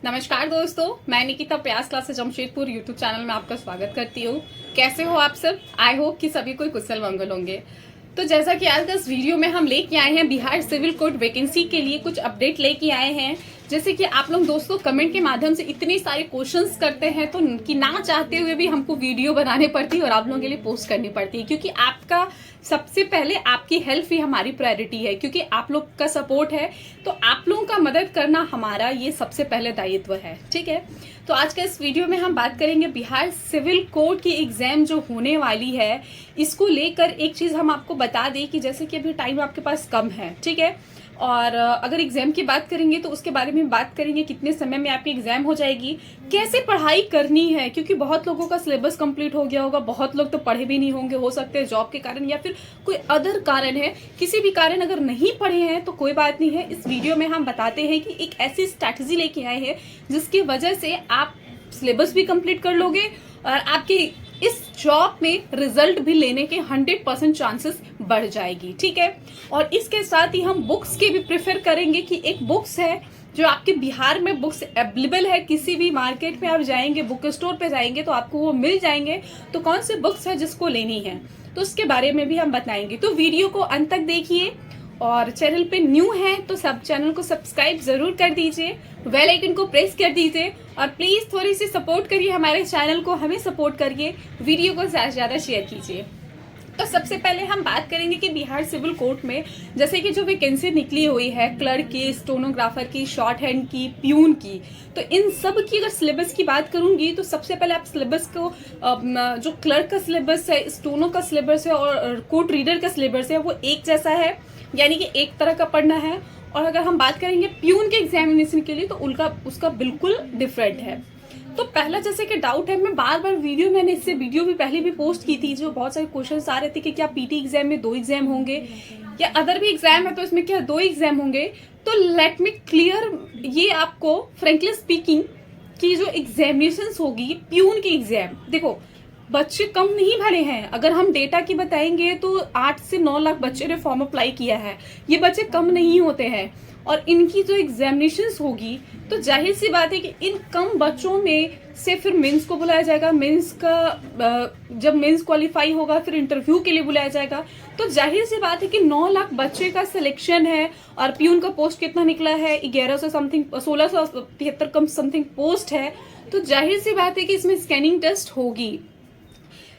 नमस्कार दोस्तों, मैं निकिता प्रयास क्लासेस जमशेदपुर यूट्यूब चैनल में आपका स्वागत करती हूँ। कैसे हो आप सब? आई होप कि सभी कोई कुशल मंगल होंगे। तो जैसा कि आज का इस वीडियो में हम लेके आए हैं बिहार सिविल कोर्ट वैकेंसी के लिए कुछ अपडेट लेके आए हैं। जैसे कि आप लोग दोस्तों कमेंट के माध्यम से इतने सारे क्वेश्चंस करते हैं तो कि ना चाहते हुए भी हमको वीडियो बनाने पड़ती है और आप लोगों के लिए पोस्ट करनी पड़ती है, क्योंकि आपका सबसे पहले आपकी हेल्प ही हमारी प्रायोरिटी है, क्योंकि आप लोग का सपोर्ट है। तो आप लोगों का मदद करना हमारा ये सबसे पहले दायित्व है। ठीक है, तो आज के इस वीडियो में हम बात करेंगे बिहार सिविल कोर्ट की एग्जाम जो होने वाली है, इसको लेकर एक चीज हम आपको बता दें कि जैसे कि अभी टाइम आपके पास कम है, ठीक है, और अगर एग्जाम की बात करेंगे तो उसके बारे में बात करेंगे कितने समय में आपकी एग्जाम हो जाएगी, कैसे पढ़ाई करनी है, क्योंकि बहुत लोगों का सिलेबस कंप्लीट हो गया होगा, बहुत लोग तो पढ़े भी नहीं होंगे, हो सकते हैं जॉब के कारण या फिर कोई अदर कारण है। किसी भी कारण अगर नहीं पढ़े हैं तो कोई बात नहीं है, इस वीडियो में हम बताते हैं कि एक ऐसी स्ट्रैटेजी लेके आए हैं जिसकी वजह से आप सिलेबस भी कंप्लीट कर लोगे और आपकी इस जॉब में रिजल्ट भी लेने के 100% चांसेस बढ़ जाएगी। ठीक है, और इसके साथ ही हम बुक्स के भी प्रेफर करेंगे कि एक बुक्स है जो आपके बिहार में बुक्स अवेलेबल है, किसी भी मार्केट में आप जाएंगे, बुक स्टोर पे जाएंगे तो आपको वो मिल जाएंगे। तो कौन से बुक्स है जिसको लेनी है तो उसके बारे में भी हम बताएंगे। तो वीडियो को अंत तक देखिए और चैनल पे न्यू है तो सब चैनल को सब्सक्राइब जरूर कर दीजिए, बेल आइकन को प्रेस कर दीजिए और प्लीज थोड़ी सी सपोर्ट करिए हमारे चैनल को, हमें सपोर्ट करिए, वीडियो को ज्यादा से ज्यादा शेयर कीजिए। तो सबसे पहले हम बात करेंगे कि बिहार सिविल कोर्ट में जैसे कि जो वैकेंसी निकली हुई है क्लर्क की, स्टेनोग्राफर की, शॉर्ट हैंड की, प्यून की, तो इन सब की अगर सिलेबस की बात करूंगी तो सबसे पहले आप सिलेबस को जो क्लर्क का सिलेबस है, स्टोनो का सिलेबस है और कोर्ट रीडर का सिलेबस है वो एक जैसा है, यानी कि एक तरह का पढ़ना है। और अगर हम बात करेंगे प्यून के एग्जामिनेशन के लिए तो उसका बिल्कुल डिफरेंट है। तो पहला जैसे कि डाउट है, मैं बार बार मैंने इससे वीडियो भी पहले भी पोस्ट की थी, जो बहुत सारे क्वेश्चंस आ रहे थे कि क्या पीटी एग्जाम में 2 एग्जाम होंगे या अदर भी एग्जाम है तो इसमें क्या 2 एग्जाम होंगे। तो लेट मी क्लियर ये आपको फ्रेंकली स्पीकिंग कि जो एग्जामिनेशन होगी प्यून की एग्जाम, देखो बच्चे कम नहीं भरे हैं। अगर हम डेटा की बताएंगे तो 8 से 9 लाख बच्चे ने फॉर्म अप्लाई किया है, ये बच्चे कम नहीं होते हैं। और इनकी जो एग्जामिनेशंस होगी तो जाहिर सी बात है कि इन कम बच्चों में से फिर मेंस को बुलाया जाएगा, मेंस का जब मेंस क्वालिफाई होगा फिर इंटरव्यू के लिए बुलाया जाएगा। तो जाहिर सी बात है कि 9 लाख बच्चे का सिलेक्शन है और प्यून का पोस्ट कितना निकला है, 1100 समथिंग, 1673 कम समथिंग पोस्ट है। तो जाहिर सी बात है कि इसमें स्कैनिंग टेस्ट होगी,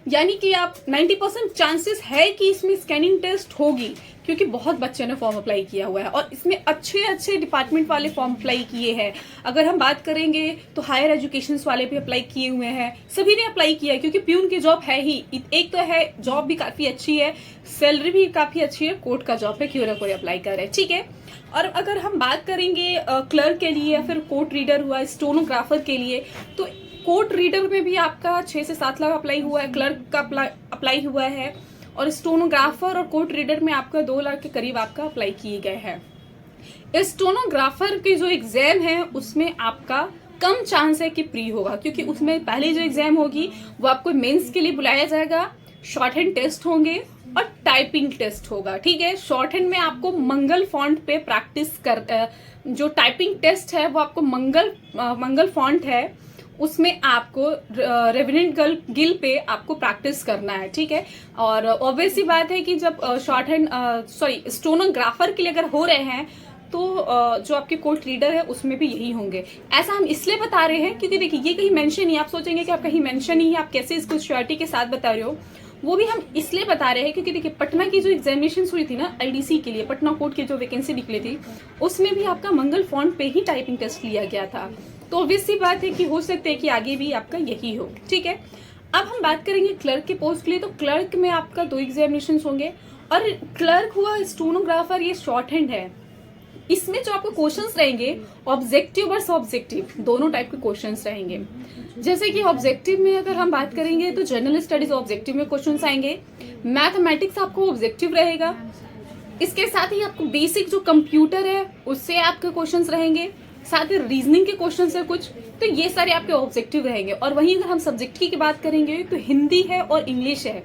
यानी कि आप 90% चांसेस है कि इसमें स्कैनिंग टेस्ट होगी, क्योंकि बहुत बच्चों ने फॉर्म अप्लाई किया हुआ है और इसमें अच्छे अच्छे डिपार्टमेंट वाले फॉर्म अप्लाई किए हैं। अगर हम बात करेंगे तो हायर एजुकेशन वाले भी अप्लाई किए हुए हैं, सभी ने अप्लाई किया है, क्योंकि प्यून की जॉब है ही, एक तो है जॉब भी काफी अच्छी है, सैलरी भी काफी अच्छी है, कोर्ट का जॉब है, क्यों ना कोई अप्लाई करे। ठीक है, और अगर हम बात करेंगे क्लर्क के लिए या फिर कोर्ट रीडर हुआ, स्टेनोग्राफर के लिए, तो कोर्ट रीडर में भी आपका 6 से 7 लाख अप्लाई हुआ है, क्लर्क का अप्लाई हुआ है, और स्टेनोग्राफर और कोर्ट रीडर में आपका 2 लाख के करीब आपका अप्लाई किए गए हैं। स्टेनोग्राफर की जो एग्जाम है उसमें आपका कम चांस है कि प्री होगा, क्योंकि उसमें पहले जो एग्जाम होगी वो आपको मेंस के लिए बुलाया जाएगा, शॉर्ट हैंड टेस्ट होंगे और टाइपिंग टेस्ट होगा। ठीक है, शॉर्ट हैंड में आपको मंगल फॉन्ट पे प्रैक्टिस कर, जो टाइपिंग टेस्ट है वो आपको मंगल फॉन्ट है उसमें आपको रेवेनेंट गिल पे आपको प्रैक्टिस करना है। ठीक है, और ऑब्वियस सी बात है कि जब शॉर्ट हैंड स्टेनोग्राफर के लिए अगर हो रहे हैं तो जो आपके कोर्ट रीडर है उसमें भी यही होंगे। ऐसा हम इसलिए बता रहे हैं क्योंकि देखिए ये कहीं मेंशन नहीं, आप सोचेंगे कि आप कहीं मेंशन नहीं है, आप कैसे इसको श्योरिटी के साथ बता रहे हो, वो भी हम इसलिए बता रहे हैं क्योंकि देखिए पटना की जो एग्जामिनेशन हुई थी ना आईडीसी के लिए, पटना कोर्ट की जो वैकेंसी निकली थी उसमें भी आपका मंगल फॉन्ट पे ही टाइपिंग टेस्ट लिया गया था। तो ऑब्वियस सी बात है कि हो सकता है कि आगे भी आपका यही हो। ठीक है, अब हम बात करेंगे क्लर्क के पोस्ट के लिए। तो क्लर्क में आपका 2 एग्जामिनेशन होंगे और क्लर्क हुआ, स्टेनोग्राफर, ये शॉर्ट हैंड है, इसमें जो आपको क्वेश्चंस रहेंगे ऑब्जेक्टिव और सब्जेक्टिव दोनों टाइप के क्वेश्चंस रहेंगे। जैसे कि ऑब्जेक्टिव में अगर हम बात करेंगे तो जनरल स्टडीज ऑब्जेक्टिव में क्वेश्चंस आएंगे, मैथमेटिक्स आपको ऑब्जेक्टिव रहेगा, इसके साथ ही आपको बेसिक जो कंप्यूटर है उससे आपके क्वेश्चंस रहेंगे, साथ ही रीजनिंग के क्वेश्चंस है कुछ, तो ये सारे आपके ऑब्जेक्टिव रहेंगे। और वहीं अगर हम सब्जेक्ट की बात करेंगे तो हिंदी है और इंग्लिश है,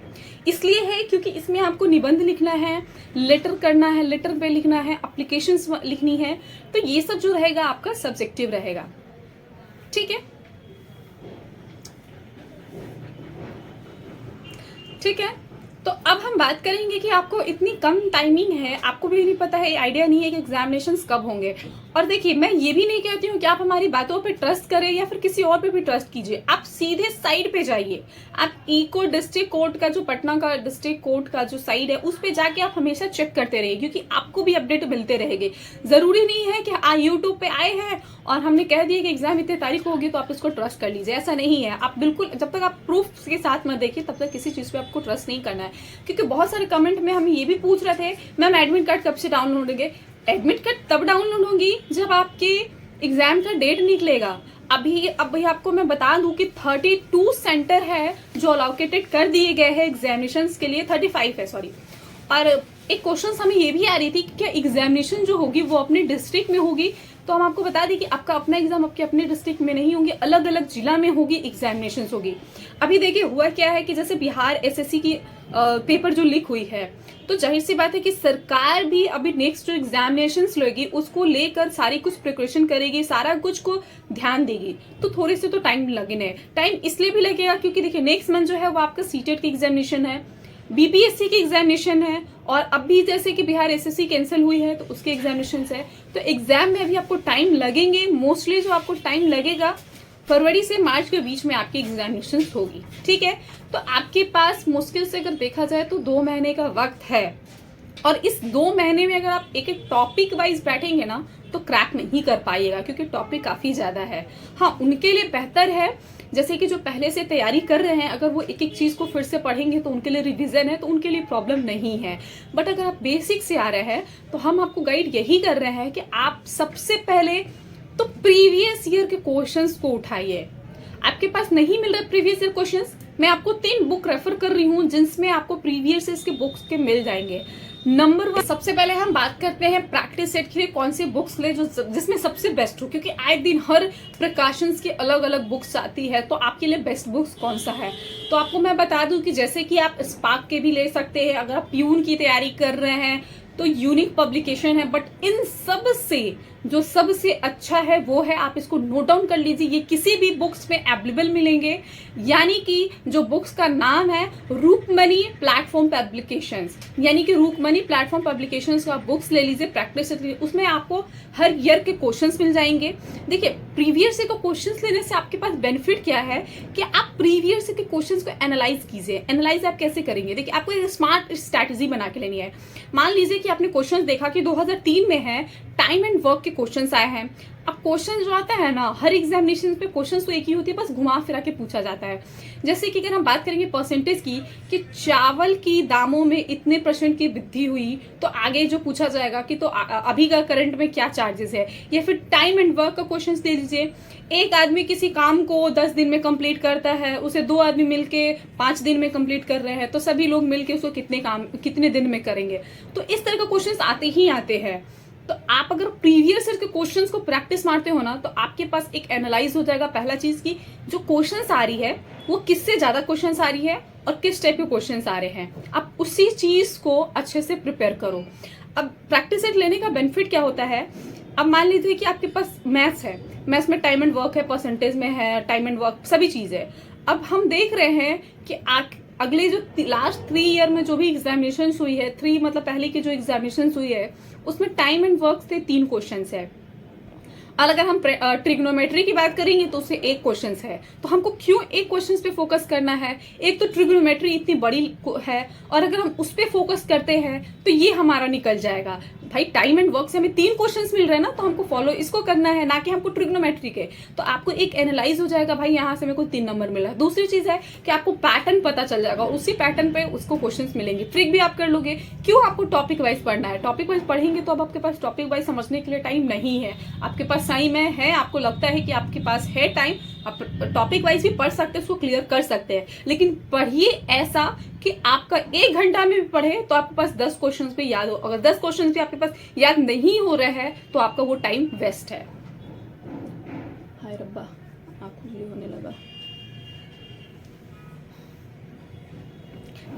इसलिए है क्योंकि इसमें आपको निबंध लिखना है, लेटर करना है, लेटर पे लिखना है, एप्लीकेशंस लिखनी है, तो ये सब जो रहेगा आपका सब्जेक्टिव रहेगा। ठीक है, ठीक है। तो अब हम बात करेंगे कि आपको इतनी कम टाइमिंग है, आपको भी नहीं पता है, आइडिया नहीं है कि एग्जामिनेशंस कब होंगे। और देखिए, मैं ये भी नहीं कहती हूँ कि आप हमारी बातों पे ट्रस्ट करें या फिर किसी और पे भी ट्रस्ट कीजिए। आप सीधे साइड पे जाइए, आप इको डिस्ट्रिक्ट कोर्ट का, जो पटना का डिस्ट्रिक्ट कोर्ट का जो साइड है, उस पे जाके आप हमेशा चेक करते रहिए, क्योंकि आपको भी अपडेट मिलते रहेंगे। जरूरी नहीं है कि यूट्यूब पे आए हैं और हमने कह दिया कि एग्जाम इतने तारीख को होगी तो आप इसको ट्रस्ट कर लीजिए, ऐसा नहीं है। आप बिल्कुल, जब तक आप प्रूफ के साथ मत देखिए तब तक किसी चीज पे आपको ट्रस्ट नहीं करना है। क्योंकि बहुत सारे कमेंट में हमें ये भी पूछ रहे थे, मैम एडमिट कार्ड कब से डाउनलोड होंगे? एडमिट कार्ड तब डाउनलोड होंगी जब आपके एग्जाम का डेट निकलेगा। अभी आपको मैं बता दूं कि 32 सेंटर है जो अलोकेटेड कर दिए गए हैं एग्जामिनेशन के लिए, 35 है सॉरी। और एक क्वेश्चन हमें ये भी आ रही थी कि क्या एग्जामिनेशन जो होगी वो अपने डिस्ट्रिक्ट में होगी? तो हम आपको बता दें कि आपका अपना एग्जाम आपके अपने डिस्ट्रिक्ट में नहीं होंगे, अलग अलग जिला में होगी एग्जामिनेशन होगी। अभी देखिए हुआ क्या है कि जैसे बिहार एसएससी की पेपर जो लीक हुई है, तो जाहिर सी बात है कि सरकार भी अभी नेक्स्ट जो एग्जामिनेशन लेगी उसको लेकर सारी कुछ प्रिपरेशन करेगी, सारा कुछ को ध्यान देगी। तो थोड़ी सी तो टाइम लगने, टाइम इसलिए भी लगेगा क्योंकि देखिए नेक्स्ट मंथ जो है वो आपका सीटेट की एग्जामिनेशन है, बीपीएससी की एग्जामिनेशन है, और अभी जैसे कि बिहार एसएससी कैंसिल हुई है तो उसके एग्जामिनेशन है। तो एग्जाम में भी आपको टाइम लगेंगे। मोस्टली जो आपको टाइम लगेगा फरवरी से मार्च के बीच में आपकी एग्जामिनेशन होगी, ठीक है। तो आपके पास मुश्किल से अगर देखा जाए तो 2 महीने का वक्त है, और इस 2 महीने में अगर आप एक एक टॉपिक वाइज बैठेंगे ना तो क्रैक नहीं कर पाइएगा, क्योंकि टॉपिक काफी ज्यादा है। हाँ, उनके लिए बेहतर है जैसे कि जो पहले से तैयारी कर रहे हैं, अगर वो एक एक चीज को फिर से पढ़ेंगे तो उनके लिए रिवीजन है, तो उनके लिए प्रॉब्लम नहीं है। बट अगर आप बेसिक से आ रहे हैं तो हम आपको गाइड यही कर रहे हैं कि आप सबसे पहले तो प्रीवियस ईयर के क्वेश्चंस को उठाइए। आपके पास नहीं मिल रहे प्रीवियस ईयर क्वेश्चंस, मैं आपको 3 बुक रेफर कर रही हूँ जिसमें आपको प्रीवियस ईयर के बुक्स के मिल जाएंगे। नंबर 1, सबसे पहले हम बात करते हैं प्रैक्टिस सेट के लिए कौन सी बुक्स ले जो जिसमें सबसे बेस्ट हो, क्योंकि आए दिन हर प्रिकॉशंस की अलग अलग बुक्स आती है, तो आपके लिए बेस्ट बुक्स कौन सा है। तो आपको मैं बता दूं कि जैसे कि आप स्पार्क के भी ले सकते हैं, अगर आप प्यून की तैयारी कर रहे हैं तो यूनिक पब्लिकेशन है। बट इन सब से जो सबसे अच्छा है वो है, आप इसको नोट डाउन कर लीजिए, ये किसी भी बुक्स में अवेलेबल मिलेंगे, यानी कि जो बुक्स का नाम है रूपमनी प्लेटफॉर्म पब्लिकेशंस, यानी कि रूपमनी प्लेटफॉर्म पब्लिकेशंस का बुक्स ले लीजिए, प्रैक्टिस सेट लीजिए। उसमें आपको हर ईयर के क्वेश्चंस मिल जाएंगे। देखिए प्रीवियस ईयर के क्वेश्चंस लेने से आपके पास बेनिफिट क्या है कि आप प्रीवियस ईयर के क्वेश्चंस को एनालाइज कीजिए। एनालाइज आप कैसे करेंगे? देखिए आपको एक स्मार्ट स्ट्रैटेजी बना के लेनी है। मान लीजिए कि आपने क्वेश्चंस देखा कि 2003 में है, टाइम एंड वर्क के क्वेश्चंस आए हैं। अब क्वेश्चन जो आता है ना, हर एग्जामिनेशन पे क्वेश्चंस तो एक ही होती है, बस घुमा फिरा के पूछा जाता है। जैसे कि अगर हम बात करेंगे परसेंटेज की कि चावल की दामों में इतने % की वृद्धि हुई, तो आगे जो पूछा जाएगा कि तो अभी का करंट में क्या चार्जेस है। या फिर टाइम एंड वर्क का क्वेश्चन दे दीजिए, एक आदमी किसी काम को 10 दिन में कंप्लीट करता है, उसे 2 आदमी मिलके 5 दिन में कंप्लीट कर रहे हैं, तो सभी लोग मिलके उसको कितने दिन में करेंगे। तो इस तरह का क्वेश्चन आते ही आते हैं। तो आप अगर प्रीवियस ईयर के क्वेश्चंस को प्रैक्टिस मारते हो ना, तो आपके पास एक एनालाइज हो जाएगा पहला चीज की जो क्वेश्चंस आ रही है वो किससे ज्यादा क्वेश्चंस आ रही है और किस टाइप के क्वेश्चंस आ रहे हैं। आप उसी चीज को अच्छे से प्रिपेयर करो। अब प्रैक्टिस सेट लेने का बेनिफिट क्या होता है, अब मान लीजिए कि आपके पास मैथ्स है, मैथ्स में टाइम एंड वर्क है, परसेंटेज में है टाइम एंड वर्क, सभी चीज है। अब हम देख रहे हैं कि अगले जो लास्ट 3 ईयर में जो भी एग्जामिनेशन हुई है, 3 मतलब पहले की जो एग्जामिनेशन हुई है उसमें टाइम एंड वर्क से 3 क्वेश्चन है। और अगर हम ट्रिग्नोमेट्री की बात करेंगे तो उससे 1 क्वेश्चन है। तो हमको क्यों एक क्वेश्चन पे फोकस करना है? एक तो ट्रिग्नोमेट्री इतनी बड़ी है, और अगर हम उस पे फोकस करते हैं तो ये हमारा निकल जाएगा। भाई टाइम एंड वर्क से हमें 3 क्वेश्चंस मिल रहे हैं ना, तो हमको फॉलो इसको करना है, ना कि हमको ट्रिग्नोमेट्री के। तो आपको एक एनालाइज हो जाएगा, भाई यहाँ से मेरे को 3 नंबर मिला है। दूसरी चीज है कि आपको पैटर्न पता चल जाएगा, उसी पैटर्न पे उसको क्वेश्चंस मिलेंगे। ट्रिक भी आप कर लोगे। क्यों आपको टॉपिक वाइज पढ़ना है? टॉपिक वाइज पढ़ेंगे तो अब आपके पास टॉपिक वाइज समझने के लिए टाइम नहीं है। आपके पास टाइम है, आपको लगता है कि आपके पास है टाइम, आप टॉपिक वाइज भी पढ़ सकते हैं, उसको क्लियर कर सकते हैं। लेकिन पढ़िए ऐसा कि आपका 1 घंटा में भी पढ़े तो आपके पास 10 क्वेश्चन पे याद हो। अगर 10 क्वेश्चन भी आपके पास याद नहीं हो रहे हैं तो आपका वो टाइम वेस्ट है। हाय रब्बा, आँख खुजली होने लगा।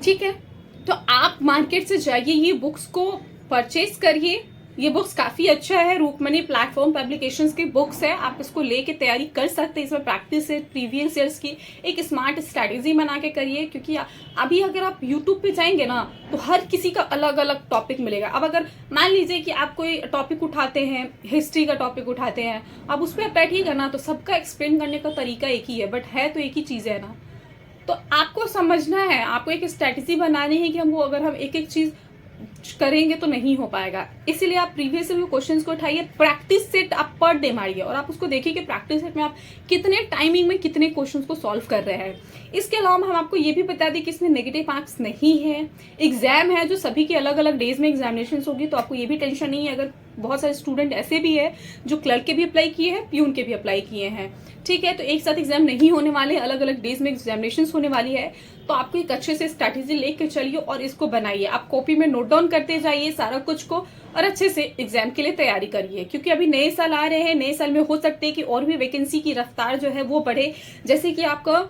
ठीक है, तो आप मार्केट से जाइए, ये बुक्स को परचेज करिए, ये बुक्स काफ़ी अच्छा है, रूकमनी प्लेटफॉर्म पब्लिकेशंस की बुक्स है, आप इसको लेके तैयारी कर सकते हैं। इसमें प्रैक्टिस है प्रीवियस ईयर्स की, एक स्मार्ट स्ट्रैटेजी बना के करिए, क्योंकि अभी अगर आप यूट्यूब पे जाएंगे ना तो हर किसी का अलग अलग टॉपिक मिलेगा। अब अगर मान लीजिए कि आप कोई टॉपिक उठाते हैं, हिस्ट्री का टॉपिक उठाते हैं, अब उस पर आप बैठिएगा ना तो सबका एक्सप्लेन करने का तरीका एक ही है, बट है तो एक ही चीज़ है ना। तो आपको समझना है, आपको एक स्ट्रैटेजी बनानी है कि हमको अगर हम एक एक चीज़ करेंगे तो नहीं हो पाएगा। इसीलिए आप प्रीवियस क्वेश्चंस को उठाइए, प्रैक्टिस सेट आप पर डे मारिए और आप उसको देखिए कि प्रैक्टिस सेट में आप कितने टाइमिंग में कितने क्वेश्चंस को सॉल्व कर रहे हैं। इसके अलावा हम आपको ये भी बता दें कि इसमें नेगेटिव मार्क्स नहीं है। एग्जाम है जो सभी के अलग अलग डेज में एग्जामिनेशन होगी, तो आपको ये भी टेंशन नहीं है। अगर बहुत सारे स्टूडेंट ऐसे भी है जो क्लर्क के भी अप्लाई किए हैं, प्यून के भी अप्लाई किए हैं, ठीक है, तो एक साथ एग्जाम नहीं होने वाले, अलग अलग डेज में एग्जामिनेशन होने वाली है। तो आपको एक अच्छे से स्ट्रैटेजी लेकर चलिए और इसको बनाइए। आप कॉपी में नोट डाउन करते जाइए सारा कुछ को और अच्छे से एग्जाम के लिए तैयारी करिए, क्योंकि अभी नए साल आ रहे हैं। नए साल में हो सकते हैं कि और भी वैकेंसी की रफ्तार जो है वो बढ़े, जैसे कि आपका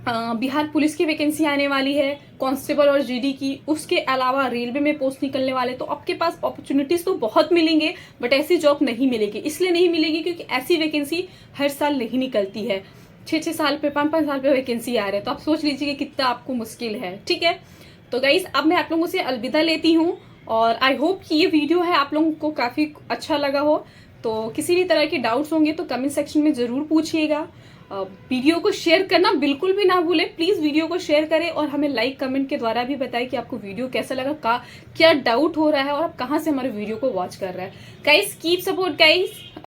बिहार पुलिस की वैकेंसी आने वाली है, कांस्टेबल और जीडी की, उसके अलावा रेलवे में पोस्ट निकलने वाले। तो आपके पास अपॉर्चुनिटीज तो बहुत मिलेंगे, बट ऐसी जॉब नहीं मिलेगी। इसलिए नहीं मिलेगी क्योंकि ऐसी वैकेंसी हर साल नहीं निकलती है। 6-6 साल पे, 5-5 साल पे वैकेंसी आ रहे हैं, तो आप सोच लीजिए कि कितना आपको मुश्किल है, ठीक है। तो गाइस, अब मैं आप लोगों से अलविदा लेती हूँ और आई होप कि ये वीडियो है आप लोगों को काफ़ी अच्छा लगा हो। तो किसी भी तरह के डाउट्स होंगे तो कमेंट सेक्शन में ज़रूर पूछिएगा। वीडियो को शेयर करना बिल्कुल भी ना भूलें, प्लीज़ वीडियो को शेयर करें और हमें लाइक कमेंट के द्वारा भी बताएं कि आपको वीडियो कैसा लगा, क्या डाउट हो रहा है और आप कहाँ से हमारे वीडियो को वॉच कर रहे हैं। Guys, keep support guys.